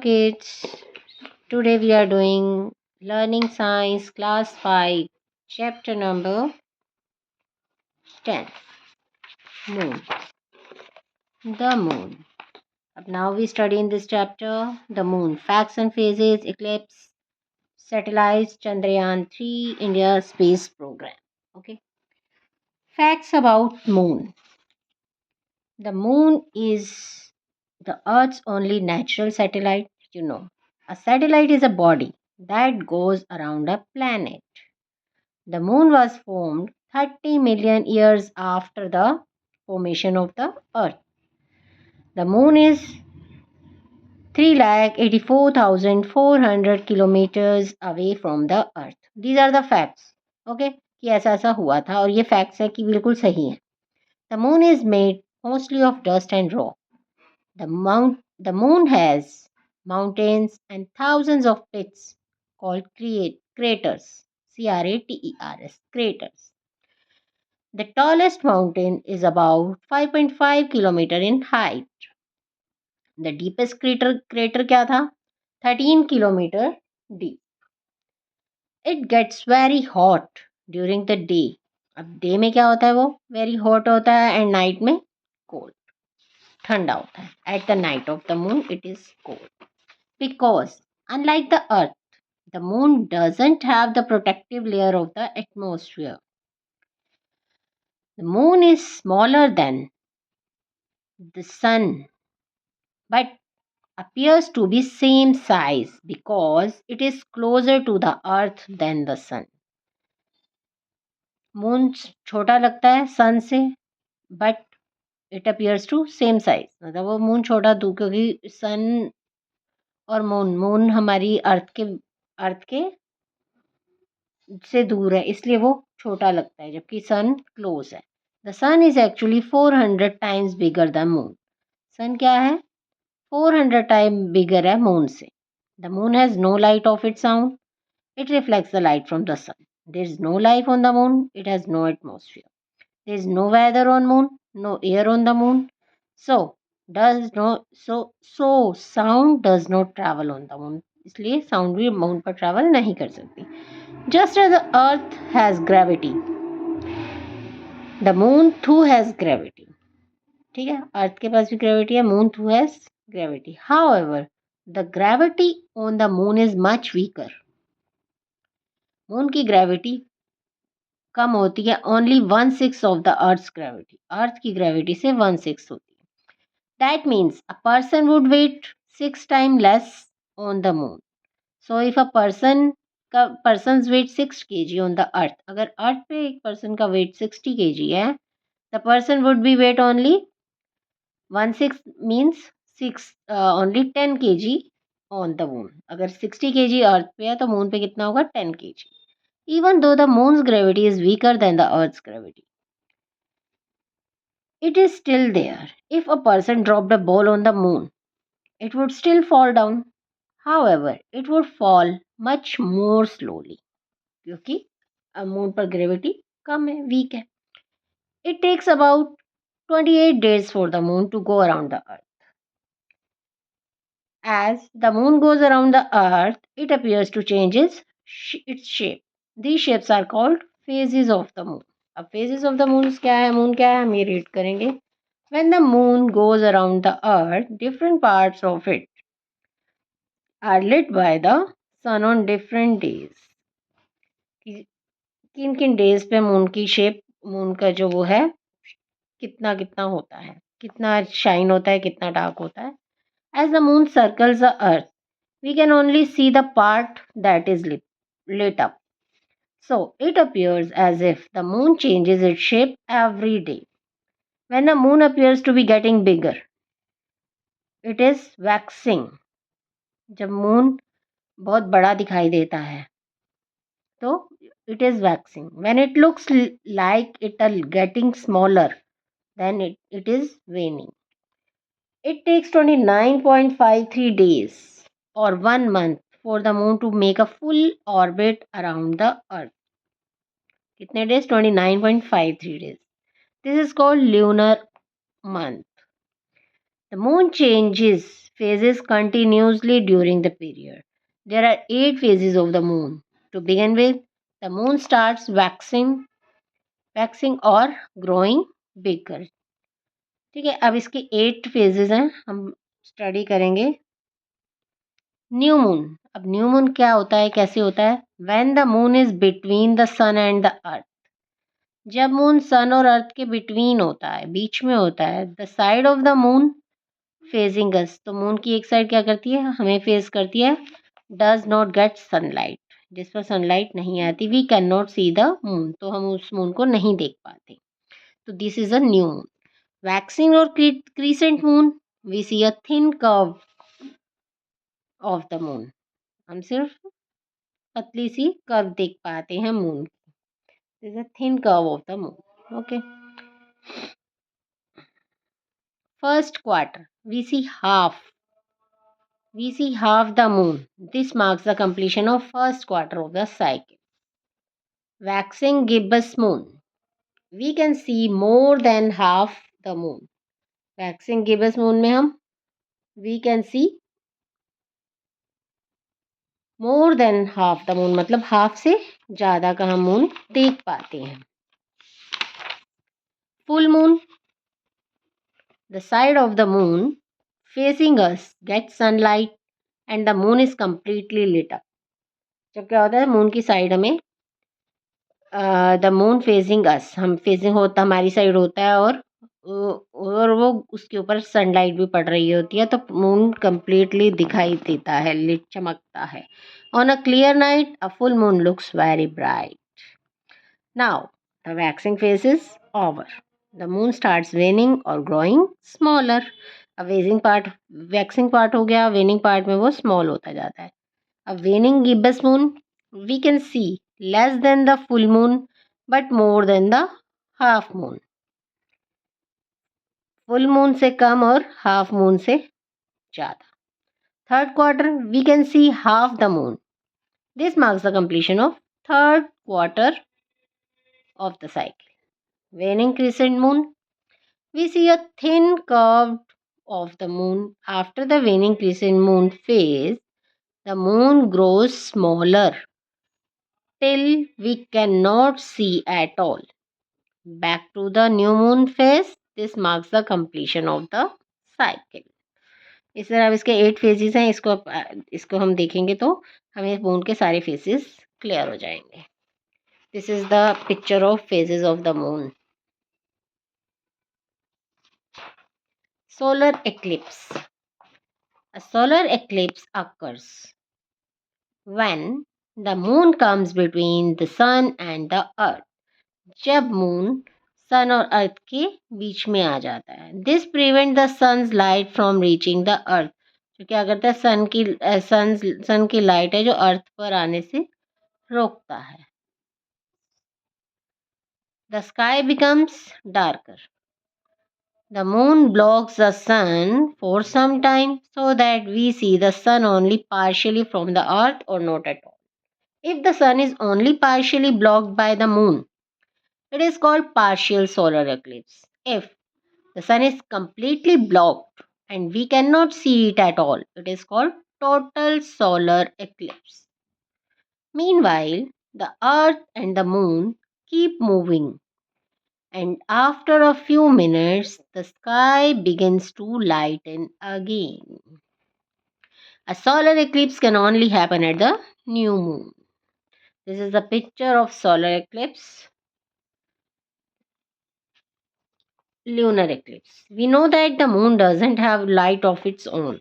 Kids, today we are doing Learning Science Class 5, Chapter number 10, Moon. The Moon. Now we study in this chapter the Moon, facts and phases, eclipse, satellites, Chandrayaan 3, India space program. Okay. Facts about Moon. The Moon is the Earth's only natural satellite. A satellite is a body that goes around a planet. The moon was formed 30 million years after the formation of the earth. The moon is 3,84,400 kilometers away from the earth. These are the facts. Okay, कि ऐसा ऐसा हुआ था और ये facts है कि बिल्कुल सही है. The moon is made mostly of dust and rock. The moon has mountains and thousands of pits called craters. Craters. Craters. The tallest mountain is about 5.5 kilometer in height. The deepest crater क्या था? 13 kilometer deep. It gets very hot during the day. अब day में क्या होता है वो? Very hot होता है and night में cold. ठंडा होता है. At the night of the moon it is cold. Because unlike the earth, the moon doesn't have the protective layer of the atmosphere. The moon is smaller than the sun but appears to be same size because it is closer to the earth than the sun. Moon छोटा लगता है sun से but it appears to same size. मतलब वो moon छोटा क्योंकि सन और moon हमारी अर्थ के से दूर है इसलिए वो छोटा लगता है जबकि सन क्लोज है. The sun is actually 400 times bigger the moon. Sun क्या है? 400 टाइम बिगर है मून से. The moon has no light of its own. It reflects the light from the sun. There is no life on the moon. It has no atmosphere. There is no weather on moon. No air on the moon. So sound does not travel on the moon. इसलिए sound भी moon पर travel नहीं कर सकती. Just as the earth has gravity, the moon too has gravity. ठीक है, अर्थ के पास भी ग्रेविटी है, moon too has gravity. However, the gravity on the moon is much weaker. Moon की ग्रेविटी कम होती है. Only 1/6 of the earth's gravity. Earth की ग्रेविटी से 1/6 होती है. That means a person would weight 6 time less on the moon. So if a person weight 6 kg on the earth, अगर earth पे एक पर्सन का वेट 60 kg है, the person would be weight only 1/6 means 6 only 10 kg on the moon. अगर 60 kg अर्थ पे है तो moon पे कितना होगा? 10 kg. Even though the moon's gravity is weaker than the earth's gravity, it is still there. If a person dropped a ball on the moon, it would still fall down. However, it would fall much more slowly क्योंकि moon पर gravity कम है, week है. It takes about 28 days for the moon to go around the earth. As the moon goes around the earth, it appears to change its shape. These shapes are called phases of the moon. अब phases of the moon क्या है? Moon क्या है? हम ये read करेंगे. When the moon goes around the earth, different parts of it are lit by the sun on different days. किन किन डेज पे मून की शेप, मून का जो वो है कितना कितना होता है, कितना शाइन होता है, कितना डार्क होता है. As the moon circles the earth, we can only see the part that is lit up. So it appears as if the moon changes its shape every day. When the moon appears to be getting bigger, it is waxing. जब moon बहुत बड़ा दिखाई देता है तो it is waxing. When it looks like it is getting smaller, then it is waning. It takes 29.53 days or 1 month for the moon to make a full orbit around the earth. कितने days? 29.53 days. This is called lunar month. The moon changes phases continuously during the period. There are 8 phases of the moon. To begin with, the moon starts waxing or growing bigger. ठीक है, अब इसके 8 phases हैं, हम study करेंगे. New moon. अब new moon क्या होता है, कैसे होता है? When the moon is between the sun and the earth. जब मून सन और अर्थ के बिटवीन होता है, बीच में होता है. The side of the moon facing us. तो मून की एक साइड क्या करती है, हमें फेस करती है. Does not get sunlight. जिस पर सनलाइट नहीं आती. We can not see the moon. तो हम उस मून को नहीं देख पाते. तो this is a new moon. Waxing और crescent moon, we see a thin curve of the moon. हम सिर्फ पतली सी कर्व देख पाते हैं मून की. This is a thin curve of the moon. Okay. First quarter, we see half the moon. This marks the completion of first quarter of the cycle. Waxing gibbous moon, we can see more than half the moon. Waxing gibbous moon में हम we can see more than half the moon, मतलब half से ज़्यादा का हम moon देख पाते हैं. Full moon, the side of the moon facing us gets sunlight and the moon is completely lit up. जब क्या होता है, मून की साइड हमें द मून फेसिंग अस, हम फेसिंग होता हमारी साइड होता है और वो उसके ऊपर सनलाइट भी पड़ रही होती है, तो मून कंप्लीटली दिखाई देता है, लिट चमकता है. On a clear night a full moon looks very bright. Now the waxing phase is over. The moon starts waning और ग्रोइंग स्मॉलर. अब वैक्सिंग पार्ट हो गया, वेनिंग पार्ट में वो स्मॉल होता जाता है. अब waning gibbous moon, we can see less than the full moon but more than the half moon. Full moon से कम और half moon से ज़्यादा. Third quarter, we can see half the moon. This marks the completion of third quarter of the cycle. Waning crescent moon, we see a thin curve of the moon. After the waning crescent moon phase, the moon grows smaller till we cannot see at all. Back to the new moon phase. This marks the completion of the cycle. इस तरह अब इसके 8 phases हैं. इसको हम देखेंगे तो हमें मून के सारे फेजेस क्लियर हो जाएंगे. This is the picture of phases of the moon. Solar eclipse. A solar eclipse occurs when the moon comes between the sun and the earth. जब मून सन और अर्थ के बीच में आ जाता है. This prevent the sun's light from reaching the earth. जो क्या करता है, सन की लाइट है जो अर्थ पर आने से रोकता है. The sky becomes darker. The moon blocks the sun for some time so that we see the sun only partially from the earth और not at all. If the sun is only partially blocked by the moon, it is called partial solar eclipse. If the sun is completely blocked and we cannot see it at all, it is called total solar eclipse. Meanwhile, the earth and the moon keep moving, and after a few minutes, the sky begins to lighten again. A solar eclipse can only happen at the new moon. This is the picture of solar eclipse. Lunar eclipse. We know that the moon doesn't have light of its own.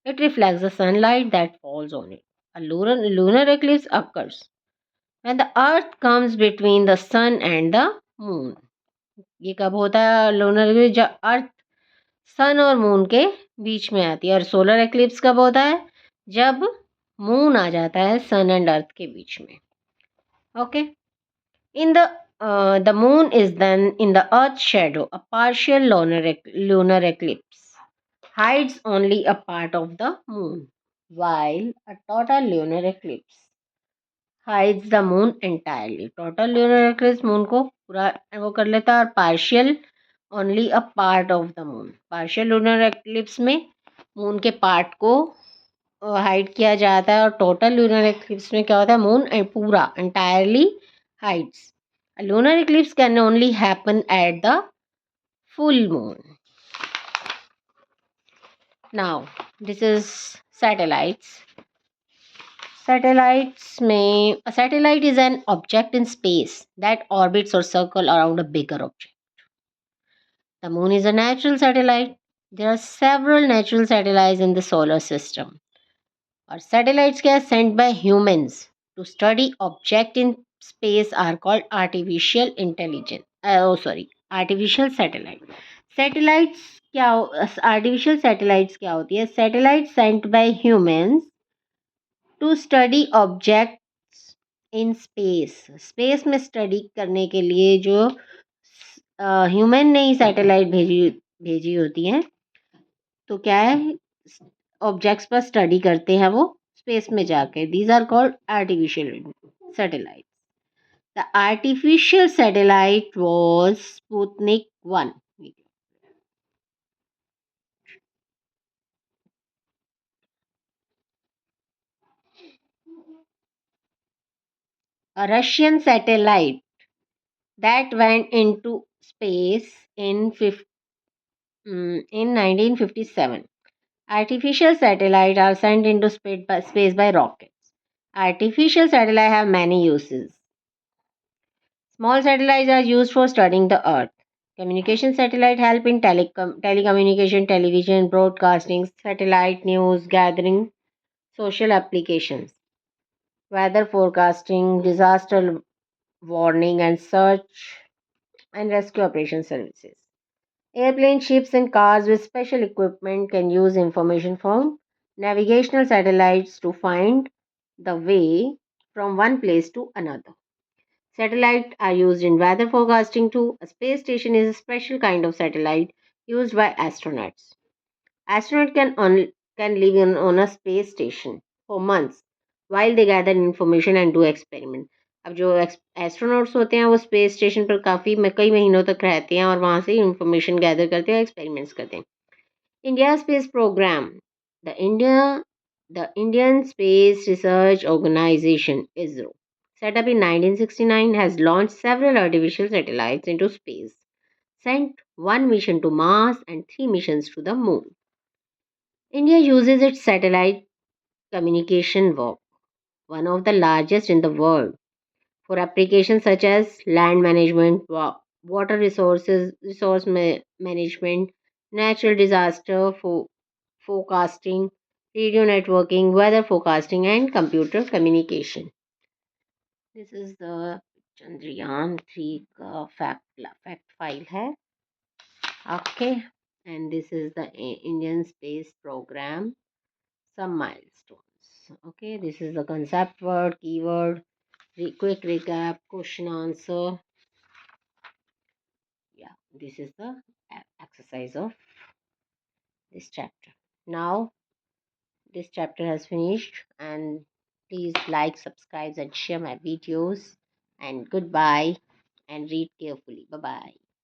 It reflects the sunlight that falls on it. A lunar eclipse occurs when the earth comes between the sun and the moon. ये कब होता है lunar eclipse? जब अर्थ सन और moon के बीच में आती है. और सोलर एक्लिप्स कब होता है? जब मून आ जाता है सन एंड अर्थ के बीच में. Okay. In the moon is then in the earth's shadow. A partial lunar eclipse hides only a part of the moon, while a total lunar eclipse hides the moon entirely. Total lunar eclipse moon को पूरा वो कर लेता है और partial only a part of the moon. Partial lunar eclipse में moon के part को हाइड किया जाता है, और टोटल लूनर इक्लिप्स में क्या होता है, मून पूरा entirely hides. A lunar eclipse can only happen at the full moon. Now, this is satellites. A satellite is an object in space that orbits or circle around a bigger object. The moon is a natural satellite. There are several natural satellites in the solar system. और satellites क्या है, sent by humans to study object in space are called artificial intelligence. Artificial satellite. Satellites क्या artificial satellites क्या होती है? Satellites sent by humans to study objects in space. Space में study करने के लिए जो ह्यूमन ने ही सैटेलाइट भेजी होती हैं, तो क्या है, ऑब्जेक्ट्स पर स्टडी करते हैं वो स्पेस में जाके. These are called artificial satellite. The artificial satellite was Sputnik 1. A Russian satellite that went into space in 1957. Artificial satellites are sent into space by rockets. Artificial satellites have many uses. Small satellites are used for studying the Earth. Communication satellites help in telecommunication, television, broadcasting, satellite news gathering, social applications, weather forecasting, disaster warning, and search and rescue operation services. Airplanes, ships, and cars with special equipment can use information from navigational satellites to find the way from one place to another. Satellites are used in weather forecasting too. A space station is a special kind of satellite used by astronauts. Astronauts can live on a space station for months while they gather information and do experiment. अब जो astronauts होते हैं वो space station पर कई महीनों तक रहते हैं और वहाँ से इंफॉर्मेशन गैदर करते हैं, एक्सपेरिमेंट्स करते हैं. India space programme. The Indian Space Research Organization (ISRO), set up in 1969, has launched several artificial satellites into space, sent one mission to Mars and three missions to the Moon. India uses its satellite communication network, one of the largest in the world, for applications such as land management, water management, natural disaster forecasting, radio networking, weather forecasting, and computer communication. This is the Chandrayaan 3 fact file hai. Okay, and this is the Indian space program, some milestones. Okay, this is the concept word, keyword, quick recap, question answer. Yeah, this is the exercise of this chapter. Now this chapter has finished, and please like, subscribe, and share my videos. And goodbye, and read carefully. Bye bye.